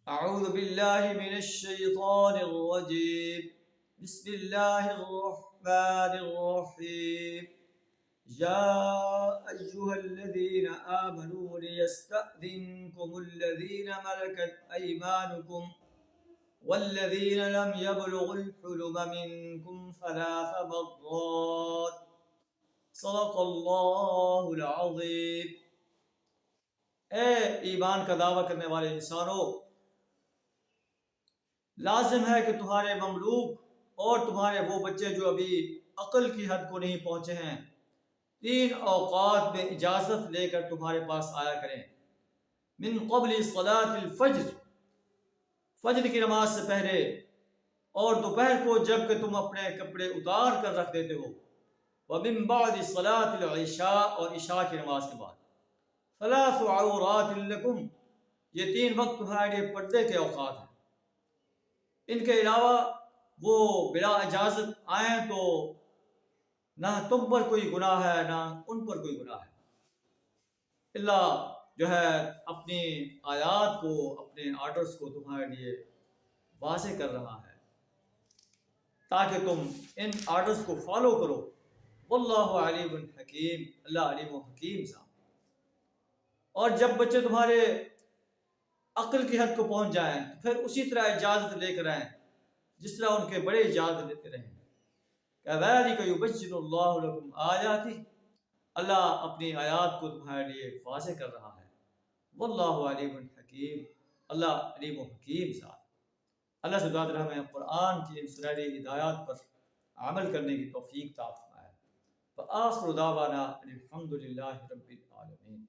أعوذ بالله من الشيطان الرجيم. بسم الله الرحمن الرحيم. يا أيها الذين آمنوا ليستأذنكم الذين ملكت أيمانكم والذين لم يبلغوا الحلم منكم ثلاث مرات. صدق اللہ العظیم. اے ایمان کا دعویٰ کرنے والے انسانوں، لازم ہے کہ تمہارے مملوک اور تمہارے وہ بچے جو ابھی عقل کی حد کو نہیں پہنچے ہیں 3 اوقات میں اجازت لے کر تمہارے پاس آیا کریں. من قبل صلاۃ الفجر، فجر کی نماز سے پہلے، اور دوپہر کو جب کہ تم اپنے کپڑے اتار کر رکھ دیتے ہو. ومن بعد صلاۃ العشاء، اور عشاء کی نماز کے بعد. 3 عورات لکم، یہ 3 وقت تمہارے لیے پردے کے اوقات ہیں. ان کے علاوہ وہ بلا اجازت آئیں تو نہ تم پر کوئی گناہ ہے نہ ان پر کوئی گناہ ہے. اللہ جو ہے اپنی آیات کو، اپنے آرڈرز کو تمہارے لیے واضح کر رہا ہے تاکہ تم ان آرڈرز کو فالو کرو. واللہ علیم حکیم، اللہ علیم و حکیم صاحب. اور جب بچے تمہارے عقل کی حد کو پہنچ جائیں تو پھر اسی طرح اجازت لے کر آئیں جس طرح ان کے بڑے اجازت لیتے رہیں. کذالک یبین اللہ لکم آیاتہ، اللہ اپنی آیات کو تمہارے لیے واضح کر رہا ہے. واللہ علیم حکیم، اللہ علیم و حکیم ذات. اللہ سے دعا ہمیں قرآن کی ان سنہری ہدایات پر عمل کرنے کی توفیق عطا فرمائے. وآخر دعوانا الحمد للہ رب العالمین.